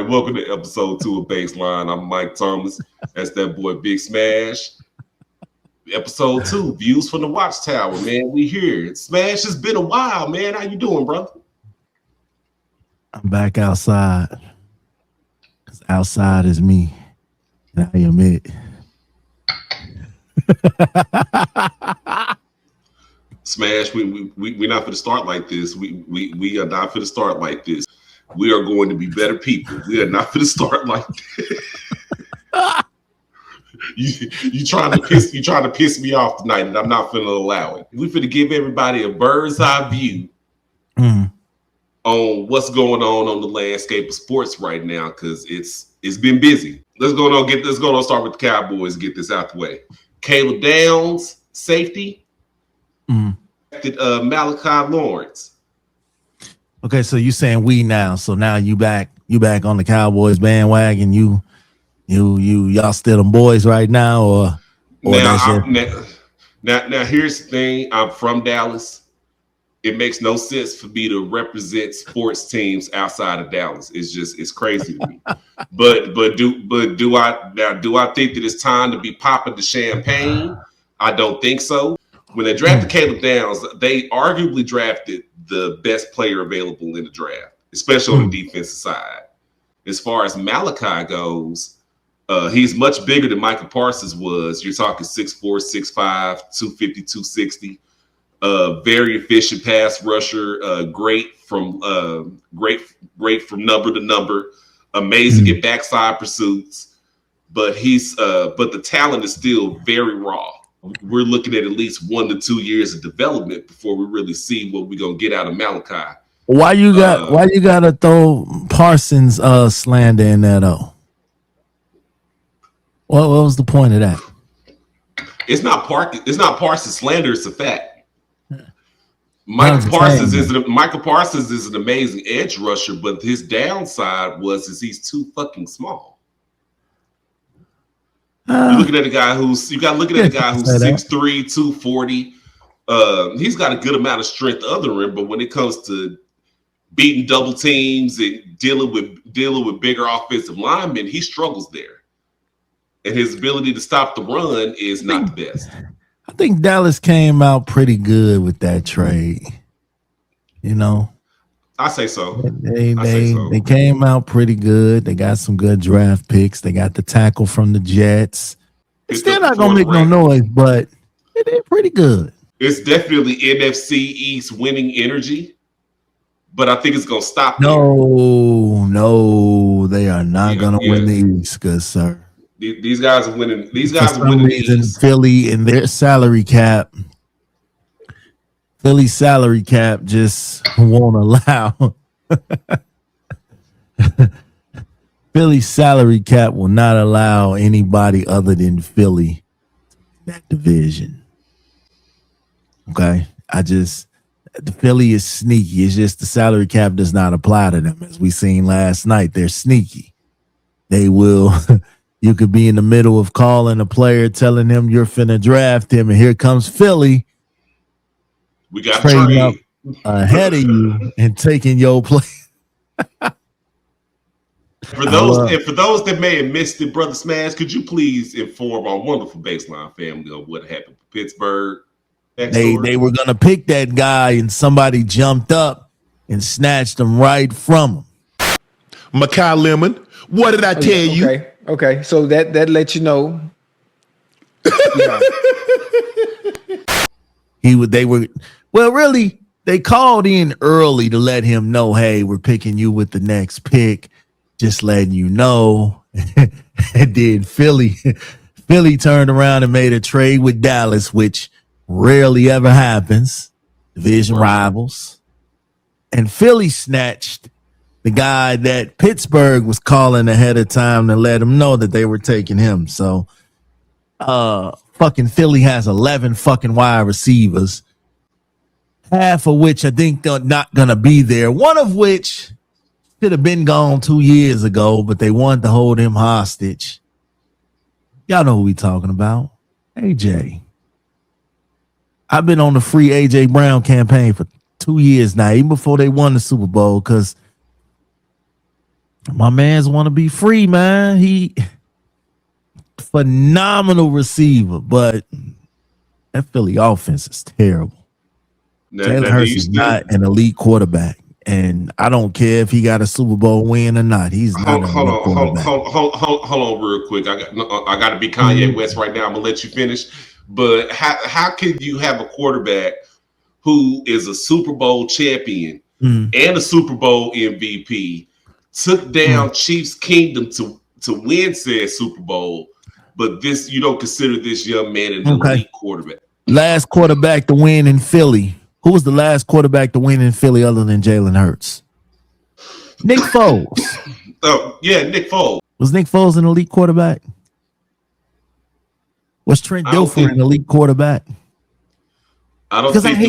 welcome to episode 2 of Baseline. I'm Mike Thomas. That's that boy Big Smash. Episode 2, views from the Watchtower, man. We here. Smash, it's been a while, man. How you doing, brother? I'm back outside. Because outside is me. And I am it. Smash, we're not going to start like this. We are not going to start like this. We are going to be better people. We are not going to start like this. You trying to piss me off tonight, and I'm not going to allow it. We're going to give everybody a bird's eye view on what's going on the landscape of sports right now, because it's been busy. Let's go on start with the Cowboys and get this out the way. Caleb Downs, safety. Malachi Lawrence. Okay, so you saying we now? So now you back on the Cowboys bandwagon? Y'all still them boys right now, or now here's the thing. I'm from Dallas. It makes no sense for me to represent sports teams outside of Dallas. It's crazy to me. but do I think that it's time to be popping the champagne? I don't think so. When they drafted Caleb Downs, they arguably drafted the best player available in the draft, especially on the defensive side. As far as Malachi goes, he's much bigger than Michael Parsons was. You're talking 6'4", 6'5", 250, 260. Very efficient pass rusher. Great from number to number. Amazing at backside pursuits. But the talent is still very raw. We're looking at least 1 to 2 years of development before we really see what we're gonna get out of Malachi. Why you gotta throw Parsons slander in there though? What was the point of that? It's not Parsons slander. It's a fact. Michael Parsons is an amazing edge rusher, but his downside is he's too fucking small. You're looking at a guy who's 6'3", 240. He's got a good amount of strength other end, but when it comes to beating double teams and dealing with bigger offensive linemen, he struggles there. And his ability to stop the run is not the best. I think Dallas came out pretty good with that trade. You know, I say so. They came out pretty good. They got some good draft picks. They got the tackle from the Jets. It's still not gonna make no noise, but they're pretty good. It's definitely NFC East winning energy, but I think it's gonna stop. No, they are not gonna win the East, good sir. These guys are winning. These guys are winning the East. Philly and their salary cap. Philly's salary cap just won't allow. Philly's salary cap will not allow anybody other than Philly in that division. Okay, the Philly is sneaky. It's just the salary cap does not apply to them, as we seen last night. They're sneaky. They will. You could be in the middle of calling a player, telling him you're finna draft him, and here comes Philly. We got trading up ahead of you and taking your place. For those that may have missed it, Brother Smash, could you please inform our wonderful Baseline family of what happened in Pittsburgh? They were gonna pick that guy, and somebody jumped up and snatched him right from him. Makai Lemon, what did I tell you? Okay, so that lets you know. Yeah. They called in early to let him know, hey, we're picking you with the next pick. Just letting you know. And then Philly turned around and made a trade with Dallas, which rarely ever happens. Division rivals. And Philly snatched the guy that Pittsburgh was calling ahead of time to let him know that they were taking him. So fucking Philly has 11 fucking wide receivers, half of which I think they're not gonna be there, one of which should have been gone 2 years ago, but they wanted to hold him hostage. Y'all know who we talking about. AJ. I've been on the free AJ Brown campaign for 2 years now, even before they won the Super Bowl, because My man's want to be free, man. He phenomenal receiver, but that Philly offense is terrible. Jalen Do Hurts you is still not an elite quarterback, and I don't care if he got a Super Bowl win or not. He's not an elite quarterback. hold on real quick. I got to be Kanye Mhm. West right now. I'm gonna let you finish. But how can you have a quarterback who is a Super Bowl champion Mhm. and a Super Bowl MVP, took down Chiefs Kingdom to win said Super Bowl, but this you don't consider this young man an Okay. elite quarterback? Last quarterback to win in Philly. Who was the last quarterback to win in Philly other than Jalen Hurts? Nick Foles. Oh yeah, Nick Foles. Was Nick Foles an elite quarterback? Was Trent I don't Dilfer an think elite quarterback? I don't Because think that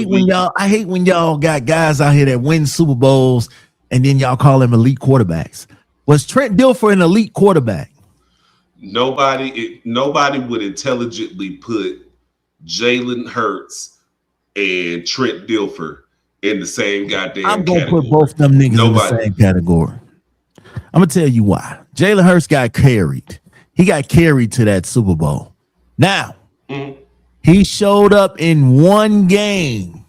I hate when y'all got guys out here that win Super Bowls and then y'all call them elite quarterbacks. Was Trent Dilfer an elite quarterback? nobody would intelligently put Jalen Hurts and Trent Dilfer in the same I'm goddamn gonna put category. both them niggas in the Nobody. same category. I'm gonna tell you why. Jalen Hurts got carried. He got carried to that Super Bowl. Now, he showed up in one game,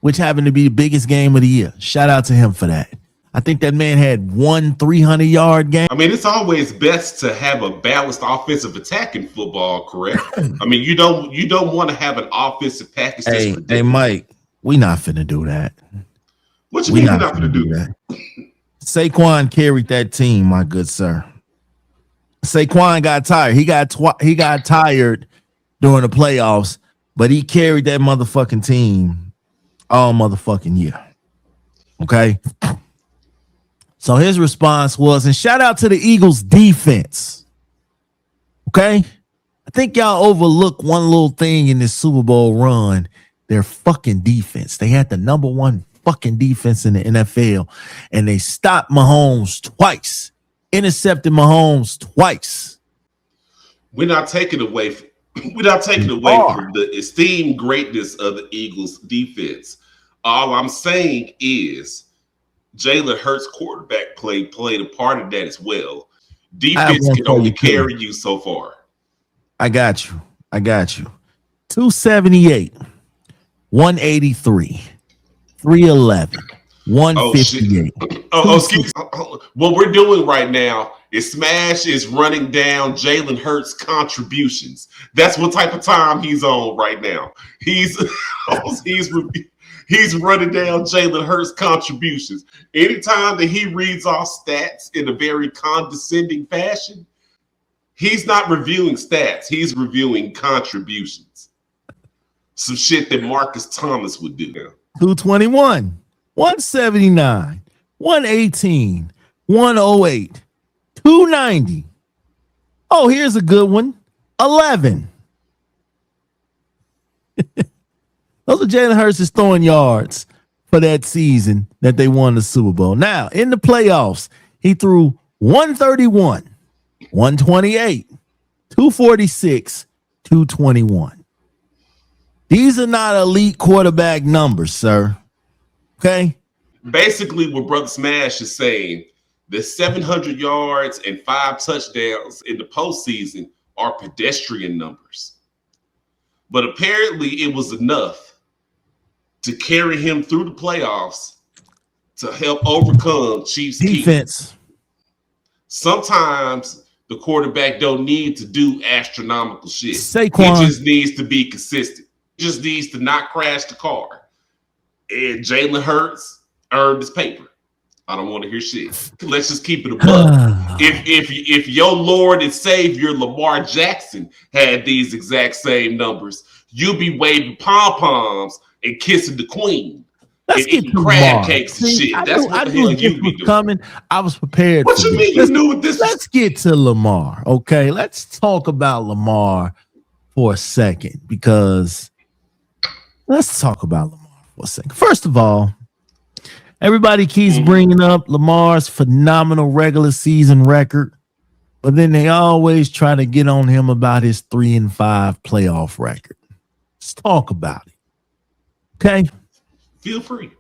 which happened to be the biggest game of the year. Shout out to him for that. I think that man had one 300-yard game. I mean, it's always best to have a balanced offensive attack in football, correct? I mean, you don't want to have an offensive package that's Hey, predictable. Mike, we not finna do that. What you We mean we're not not going to finna do do that? that. Saquon carried that team, my good sir. Saquon got tired. He got tired during the playoffs, but he carried that motherfucking team all motherfucking year. Okay. So his response was, and shout out to the Eagles defense. Okay. I think y'all overlook one little thing in this Super Bowl run. Their fucking defense. They had the number one fucking defense in the NFL, and they stopped Mahomes twice, intercepted Mahomes twice. We're not taking away from the esteemed greatness of the Eagles defense. All I'm saying is Jalen Hurts quarterback play played a part of that as well. Defense can only carry you so far. I got you. 278, 183, 311, 158. Excuse me. What we're doing right now is Smash is running down Jalen Hurts' contributions. That's what type of time he's on right now. He's running down Jalen Hurts' contributions. Anytime that he reads off stats in a very condescending fashion, he's not reviewing stats. He's reviewing contributions. Some shit that Marcus Thomas would do. 221, 179, 118, 108, 290. Oh, here's a good one. 11. Those are Jalen Hurts' throwing yards for that season that they won the Super Bowl. Now, in the playoffs, he threw 131, 128, 246, 221. These are not elite quarterback numbers, sir. Okay? Basically, what Brother Smash is saying, the 700 yards and 5 touchdowns in the postseason are pedestrian numbers. But apparently it was enough to carry him through the playoffs to help overcome Chiefs defense. Sometimes the quarterback don't need to do astronomical shit. Saquon. He just needs to be consistent. He just needs to not crash the car. And Jalen Hurts earned his paper. I don't want to hear shit. Let's just keep it above. if your Lord and Savior Lamar Jackson had these exact same numbers, you'd be waving pom-poms and kissing the queen. Let's get to crab Lamar. cakes and shit. That's what the hell you be doing. Coming. I was prepared. What you mean you knew what this? Let's get to Lamar. Okay, let's talk about Lamar for a second because let's talk about Lamar for a second. First of all, everybody keeps bringing up Lamar's phenomenal regular season record, but then they always try to get on him about his 3-5 playoff record. Let's talk about it. Okay. Feel free.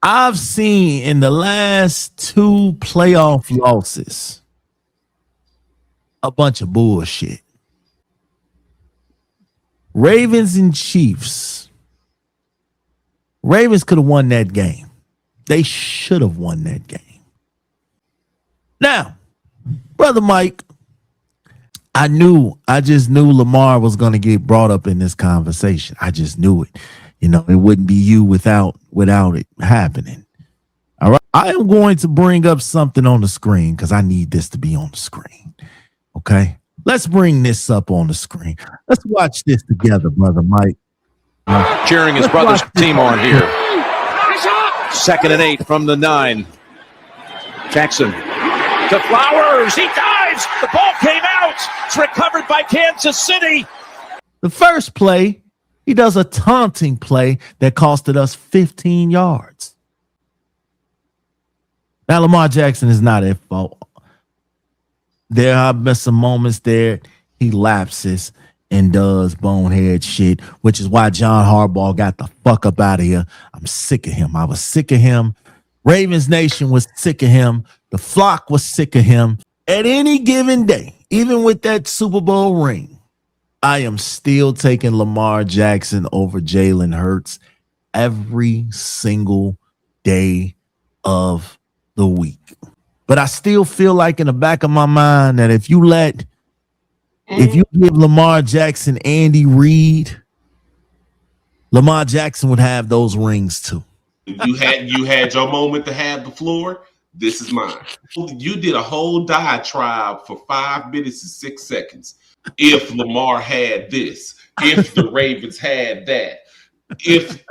I've seen in the last 2 playoff losses a bunch of bullshit. Ravens and Chiefs. Ravens could have won that game. They should have won that game. Now, Brother Mike, I just knew Lamar was going to get brought up in this conversation. I just knew it. You know, it wouldn't be you without it happening. All right. I am going to bring up something on the screen because I need this to be on the screen. Okay. Let's bring this up on the screen. Let's watch this together, Brother Mike. Cheering his brother's team on here. 2nd and 8 from the 9. Jackson to Flowers. He dives. The ball came out. It's recovered by Kansas City. The first play, he does a taunting play that costed us 15 yards. Now, Lamar Jackson is not at fault. There have been some moments there he lapses and does bonehead shit, which is why John Harbaugh got the fuck up out of here. I'm sick of him. I was sick of him. Ravens Nation was sick of him. The flock was sick of him. At any given day, even with that Super Bowl ring, I am still taking Lamar Jackson over Jalen Hurts every single day of the week. But I still feel like in the back of my mind that if you give Lamar Jackson Andy Reid, Lamar Jackson would have those rings too. You had your moment to have the floor. This is mine. You did a whole diatribe for 5 minutes and 6 seconds. If Lamar had this, if the Ravens had that, if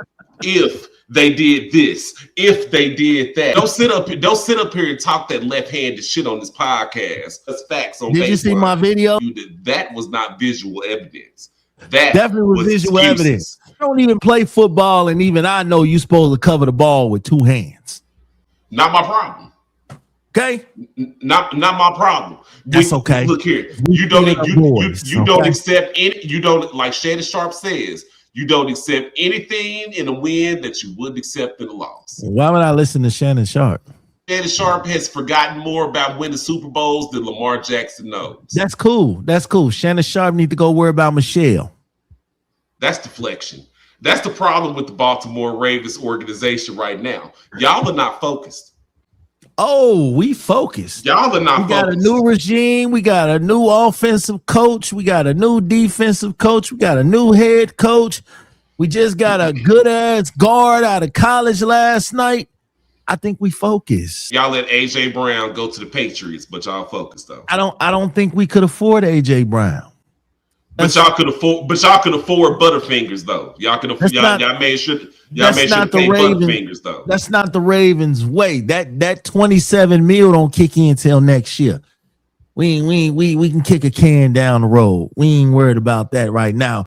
they did this, if they did that. Don't sit up here and talk that left-handed shit on this podcast. That's facts on. Did you see my video? That was not visual evidence. That definitely was visual excuses. Evidence. I don't even play football, and even I know you're supposed to cover the ball with 2 hands. Not my problem. Okay, not my problem. That's okay. Look here, you don't accept any. You don't, like Shannon Sharp says, you don't accept anything in a win that you wouldn't accept in a loss. Why would I listen to Shannon Sharp? Shannon Sharp has forgotten more about winning Super Bowls than Lamar Jackson knows. That's cool. Shannon Sharp need to go worry about Michelle. That's deflection. That's the problem with the Baltimore Ravens organization right now. Y'all are not focused. Oh, we focused. Y'all are not focused. We got a new regime. We got a new offensive coach. We got a new defensive coach. We got a new head coach. We just got a good-ass guard out of college last night. I think we focused. Y'all let A.J. Brown go to the Patriots, but y'all focused, though. I don't think we could afford A.J. Brown. But y'all could afford Butterfingers, though. Y'all could afford. Y'all made sure to pay Butterfingers, though. That's not the Ravens' way. That $27 million don't kick in until next year. We can kick a can down the road. We ain't worried about that right now.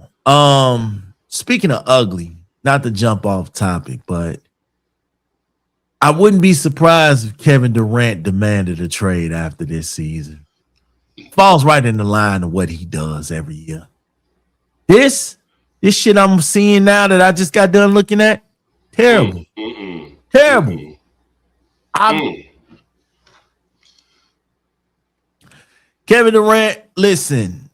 Speaking of ugly, not to jump off topic, but I wouldn't be surprised if Kevin Durant demanded a trade after this season. Falls right in the line of what he does every year. This shit I'm seeing now that I just got done looking at, terrible. Terrible. Kevin Durant, listen.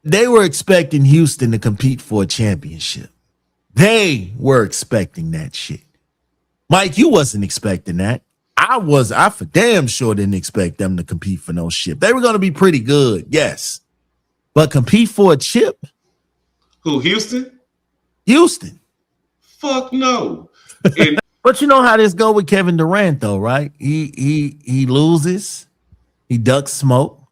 They were expecting Houston to compete for a championship. They were expecting that shit. Mike, you wasn't expecting that. I for damn sure didn't expect them to compete for no shit. They were going to be pretty good, yes. But compete for a chip? Who, Houston? Houston. Fuck no. But you know how this go with Kevin Durant, though, right? He loses. He ducks smoke.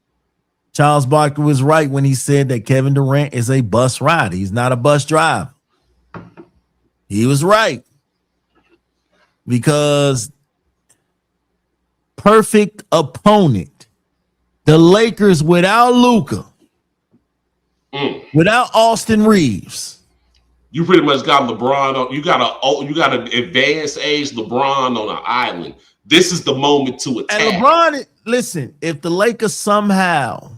Charles Barkley was right when he said that Kevin Durant is a bus rider. He's not a bus driver. He was right. Because perfect opponent. The Lakers without Luka, without Austin Reeves. You pretty much got LeBron on. You got an advanced age LeBron on an island. This is the moment to attack. And LeBron, listen, if the Lakers somehow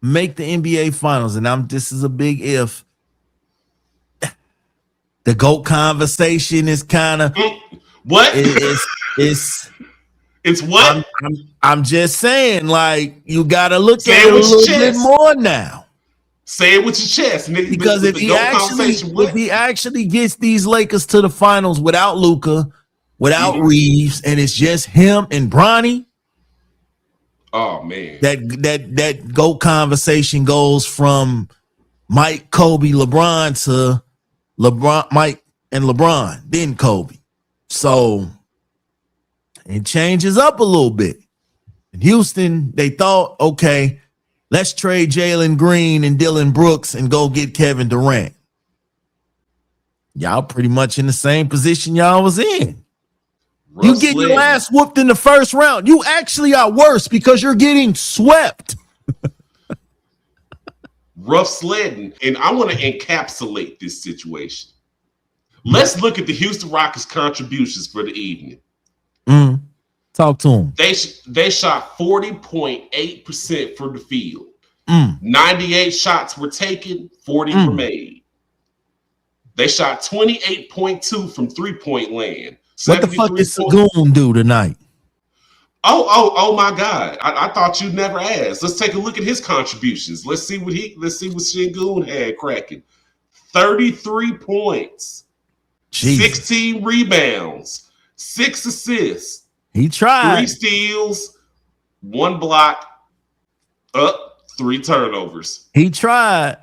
make the NBA Finals, and this is a big if, The GOAT conversation is kind of what? It's what? I'm just saying, like, you gotta look Say at it a with your little bit chest. more now. Say it with your chest, nigga. Because if he actually gets these Lakers to the finals without Luka, without Reeves, and it's just him and Bronny, oh man, that GOAT conversation goes from Mike, Kobe, LeBron to LeBron, Mike, and LeBron, then Kobe. So it changes up a little bit. In Houston, they thought, okay, let's trade Jalen Green and Dylan Brooks and go get Kevin Durant. Y'all pretty much in the same position y'all was in. You get your ass whooped in the first round. You actually are worse because you're getting swept. Rough sledding. And I want to encapsulate this situation. Let's look at the Houston Rockets' contributions for the evening. Talk to them. They shot 40.8% from the field. 98 shots were taken, 40 were made. They shot 28.2 from three-point land. What the fuck did Sagoon do tonight? Oh my God. I thought you'd never asked. Let's take a look at his contributions. Let's see what Sengun had cracking. 33 points, Jesus. 16 rebounds, 6 assists. He tried. 3 steals, 1 block, 3 turnovers. He tried.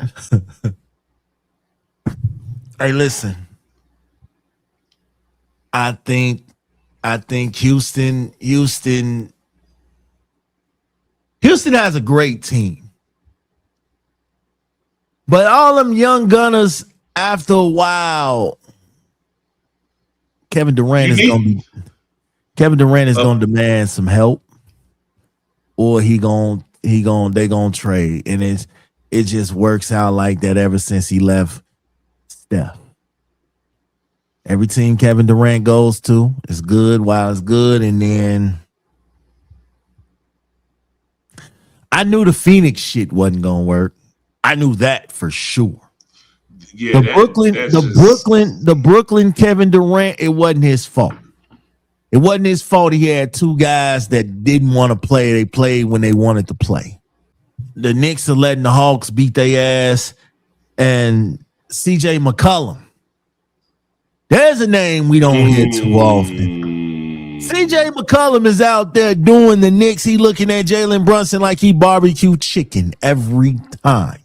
Hey, listen. I think Houston has a great team. But all them young gunners, after a while, Kevin Durant is going to demand some help, or they gonna trade, and it just works out like that ever since he left Steph. Every team Kevin Durant goes to is good while it's good, and then I knew the Phoenix shit wasn't gonna work. I knew that for sure. Yeah, the Brooklyn Kevin Durant, it wasn't his fault. It wasn't his fault he had 2 guys that didn't want to play. They played when they wanted to play. The Knicks are letting the Hawks beat their ass. And CJ McCollum. There's a name we don't hear too often. CJ McCollum is out there doing the Knicks. He looking at Jalen Brunson like he barbecue chicken every time.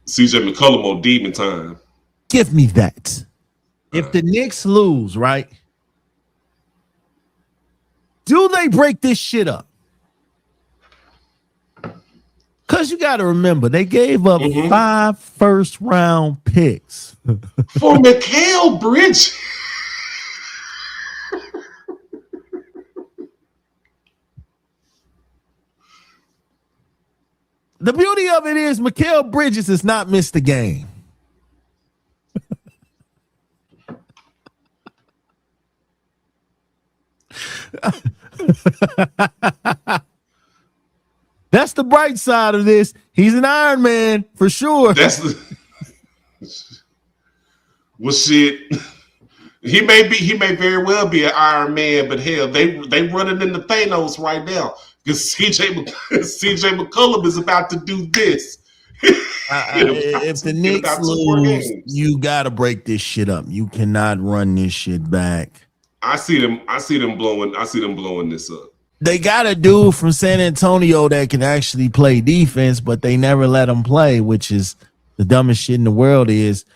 CJ McCollum on demon time. Give me that. If the Knicks lose, right? Do they break this shit up? Because you got to remember, they gave up 5 first-round picks. For Mikal Bridges. The beauty of it is Mikal Bridges has not missed a game. That's the bright side of this. He's an Iron Man for sure. Well, shit. He may very well be an Iron Man, but hell, they running into Thanos right now because CJ McCollum is about to do this. If the Knicks lose, you gotta break this shit up. You cannot run this shit back. I see them blowing this up. They got a dude from San Antonio that can actually play defense, but they never let him play, which is the dumbest shit in the world. Is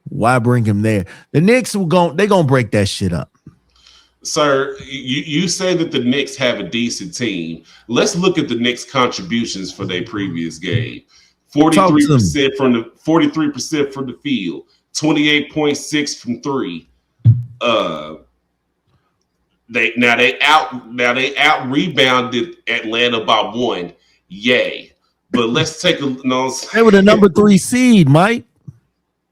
why bring him there? The Knicks they're gonna break that shit up. Sir, you say that the Knicks have a decent team. Let's look at the Knicks' contributions for their previous game. 43% from the field, 28.6 from 3. They out rebounded Atlanta by 1. Yay. But let's take a They were the number 3 seed, Mike.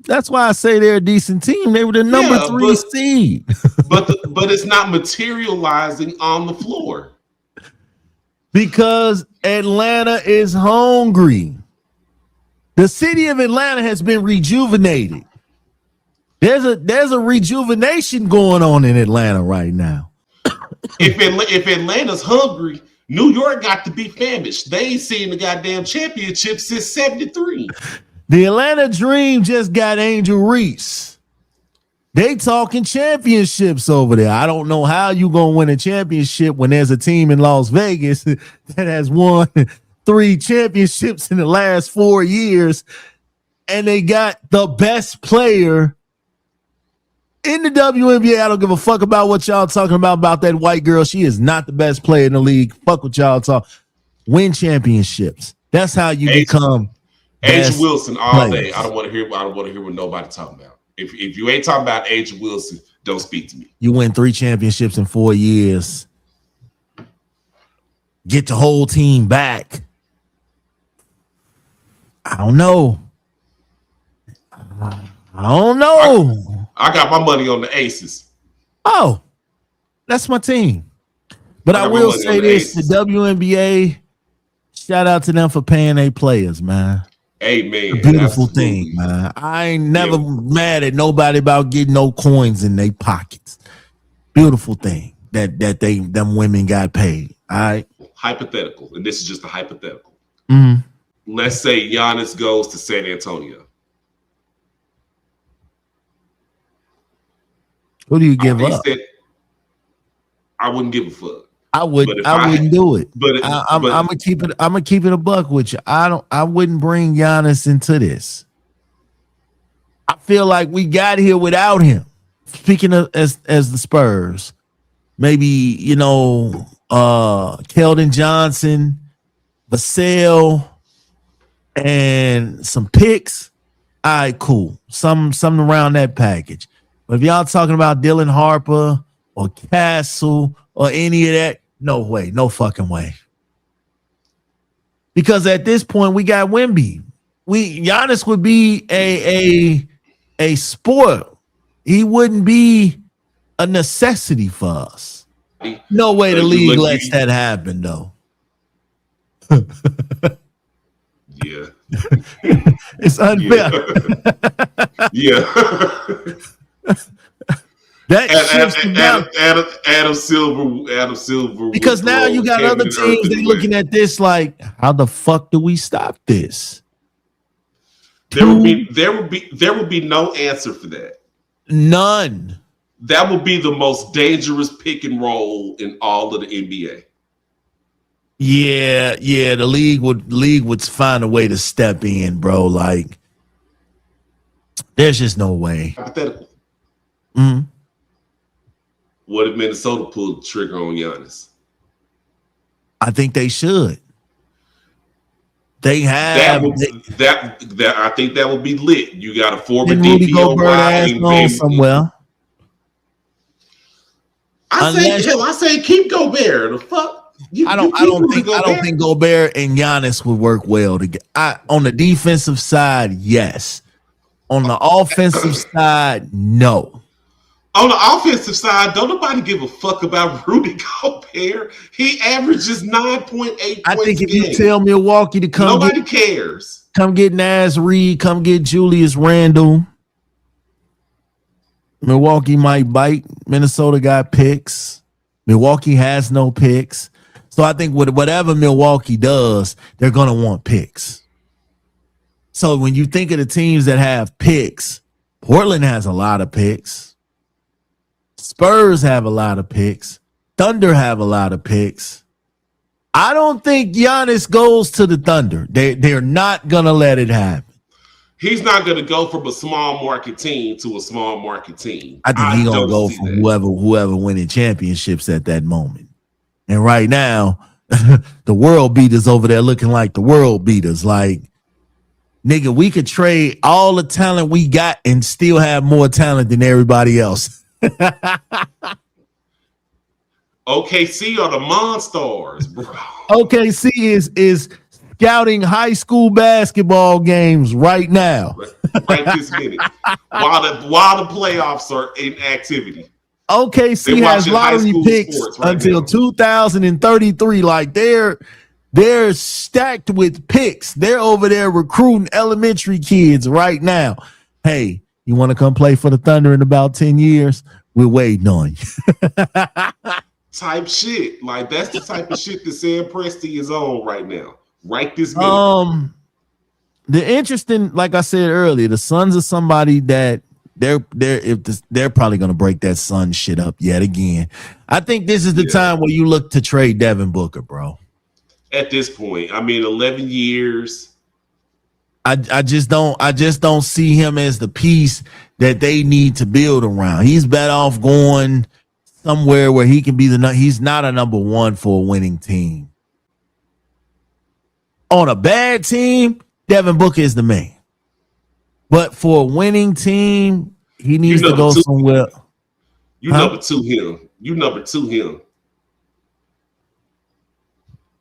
That's why I say they're a decent team. They were the number 3 seed. but it's not materializing on the floor. Because Atlanta is hungry. The city of Atlanta has been rejuvenated. There's a rejuvenation going on in Atlanta right now. If Atlanta's hungry, New York got to be famished. They ain't seen the goddamn championship since 73. The Atlanta Dream just got Angel Reese. They talking championships over there. I don't know how you gonna win a championship when there's a team in Las Vegas that has won 3 championships in the last 4 years, and they got the best player in the WNBA. I don't give a fuck about what y'all talking about that white girl. She is not the best player in the league. Fuck what y'all talk. Win championships. That's how you become. Angel Wilson all players. day. I don't want to hear what nobody talking about. If you ain't talking about Angel Wilson, don't speak to me. You win 3 championships in 4 years. Get the whole team back. I don't know. I got my money on the Aces. Oh, that's my team. But I will say this, the WNBA, shout out to them for paying their players, man. Amen. Beautiful thing, man. I ain't never mad at nobody about getting no coins in their pockets. Beautiful thing that them women got paid. All right. Hypothetical, and this is just a hypothetical. Mm-hmm. Let's say Giannis goes to San Antonio. Who do you give up? I wouldn't give a fuck. I wouldn't do it. But I'm gonna keep it. I'm gonna keep it a buck with you. I wouldn't bring Giannis into this. I feel like we got here without him. Speaking of as the Spurs, maybe Keldon Johnson, Vassell, and some picks. All right, cool. Something around that package. But if y'all talking about Dylan Harper or Castle or any of that, no way, no fucking way. Because at this point, we got Wemby. Giannis would be a sport. He wouldn't be a necessity for us. No way the league lets that happen, though. Yeah. It's unfair. Yeah. Adam Silver. Because now you got other teams that looking at this like, how the fuck do we stop this? There would be no answer for that. None. That would be the most dangerous pick and roll in all of the NBA. Yeah, the league would find a way to step in, bro. Like, there's just no way. Hypothetical. Mm-hmm. What if Minnesota pulled the trigger on Giannis? I think they should. They have that. I think that would be lit. You got a former DPOY somewhere. I say keep Gobert. The fuck. I don't think Gobert and Giannis would work well together. On the defensive side, yes. On the offensive side, no. On the offensive side, don't nobody give a fuck about Rudy Gobert. He averages 9.8 points. I think if you tell Milwaukee to come, nobody cares. Come get Naz Reid, come get Julius Randle. Milwaukee might bite. Minnesota got picks. Milwaukee has no picks. So I think whatever Milwaukee does, they're going to want picks. So when you think of the teams that have picks, Portland has a lot of picks. Spurs have a lot of picks. Thunder have a lot of picks. I don't think Giannis goes to the Thunder. They're not going to let it happen. He's not going to go from a small market team to a small market team. I think he's going to go for whoever winning championships at that moment. And right now, the world beaters over there looking like the world beaters. Like, nigga, we could trade all the talent we got and still have more talent than everybody else. OKC are the Monstars, bro. OKC is scouting high school basketball games right now. Right this minute. While the playoffs are in activity. OKC has lottery picks until 2033. Like they're stacked with picks. They're over there recruiting elementary kids right now. Hey, You want to come play for the Thunder in about 10 years? We're waiting on you. Type shit. Like, that's the type of shit that Sam Presti is on right now. Right this minute. The interesting, like I said earlier, the Suns are somebody that they're probably gonna break that Sun shit up yet again. I think this is the time where you look to trade Devin Booker, bro. At this point, I mean, 11 years. I just don't see him as the piece that they need to build around. He's better off going somewhere where he can be he's not a number one for a winning team. On a bad team, Devin Booker is the man. But for a winning team, he needs to go somewhere. Number two him. You number two him.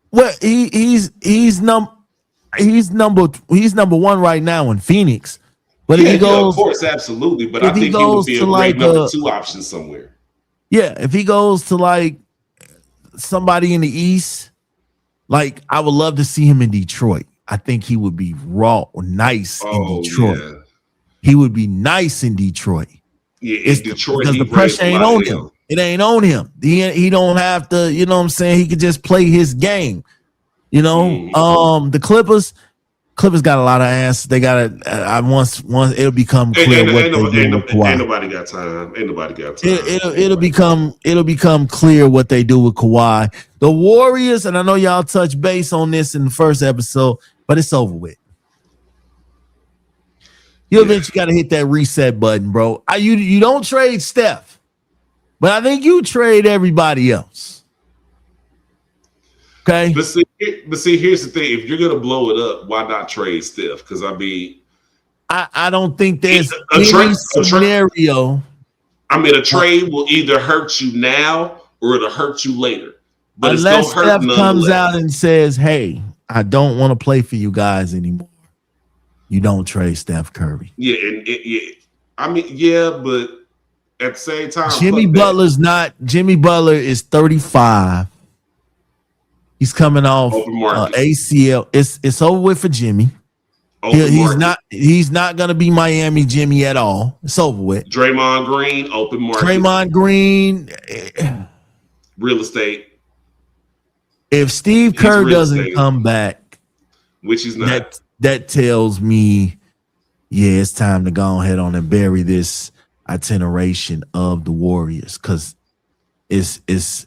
Well, he's number one right now in Phoenix. But if he goes, of course, absolutely. But I think he would be a great number two option somewhere. Yeah, if he goes to like somebody in the East, like I would love to see him in Detroit. I think he would be nice in Detroit. Yeah. He would be nice in Detroit. Yeah, in Detroit, because the pressure ain't on him. It ain't on him. He don't have to, you know what I'm saying? He could just play his game. You know, the Clippers got a lot of ass. They got once it'll become clear what they do with Kawhi. Ain't nobody got time. It'll become clear what they do with Kawhi. The Warriors, and I know y'all touched base on this in the first episode, but it's over with. You eventually got to hit that reset button, bro. You don't trade Steph, but I think you trade everybody else. Okay. But see, here's the thing. If you're gonna blow it up, why not trade Steph? Because I mean, I don't think there's any scenario. I mean, a trade will either hurt you now or it'll hurt you later. But unless Steph comes out and says, "Hey, I don't want to play for you guys anymore," you don't trade Steph Curry. Yeah, I mean, but at the same time, Jimmy Butler is 35. He's coming off ACL. It's over with for Jimmy. He's not gonna be Miami Jimmy at all. It's over with. Draymond Green, open market. Draymond Green, real estate. If Steve Kerr doesn't come back, which is not, that tells me, it's time to go ahead on and bury this itineration of the Warriors, because it's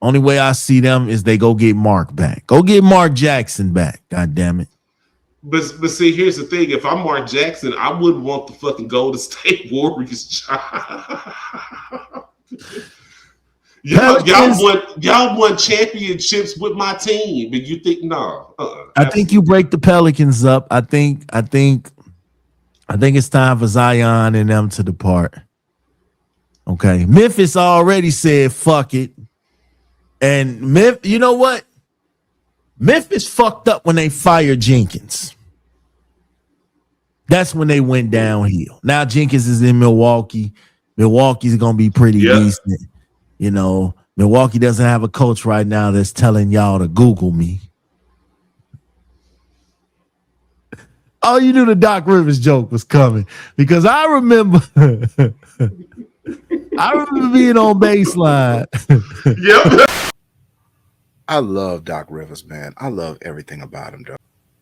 only way I see them is they go get Mark back. Go get Mark Jackson back. God damn it. But see, here's the thing. If I'm Mark Jackson, I wouldn't want the fucking Golden State Warriors job. Y'all won championships with my team, but you think no? I think you break the Pelicans up. I think it's time for Zion and them to depart. Okay, Memphis already said fuck it. And you know what? Memphis fucked up when they fired Jenkins. That's when they went downhill. Now Jenkins is in Milwaukee. Milwaukee's going to be pretty decent. Milwaukee doesn't have a coach right now that's telling y'all to Google me. Oh, you knew the Doc Rivers joke was coming, because I remember being on baseline. Yep. I love Doc Rivers, man. I love everything about him, though.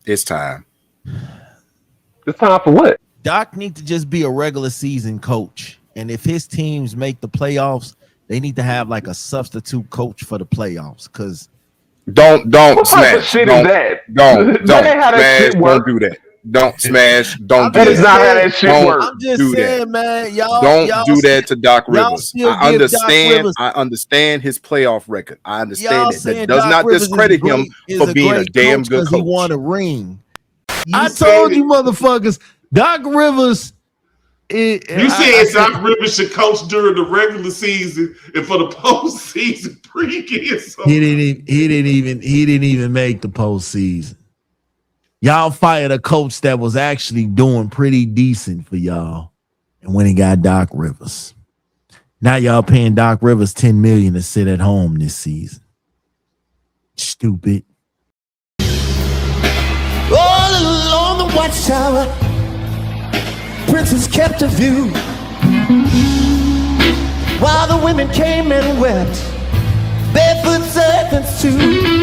It's time. It's time for what? Doc needs to just be a regular season coach. And if his teams make the playoffs, they need to have like a substitute coach for the playoffs. Because don't what smash. Type of shit don't is that? Don't smash. Don't do that. Don't smash. Don't do that. That is not how that shit works. I'm just saying, man. Y'all do that to Doc Rivers. I understand. Rivers. I understand his playoff record. I understand it. That does Doc not Rivers discredit him for being a damn good coach. He won a ring. I told you, motherfuckers, Doc Rivers. You said Doc Rivers should coach during the regular season and for the postseason pregame. He didn't even make the postseason. Y'all fired a coach that was actually doing pretty decent for y'all, and when he got Doc Rivers, now y'all paying Doc Rivers $10 million to sit at home this season. Stupid. All along the Watchtower, Princess kept a view while the women came and wept, barefoot servants too.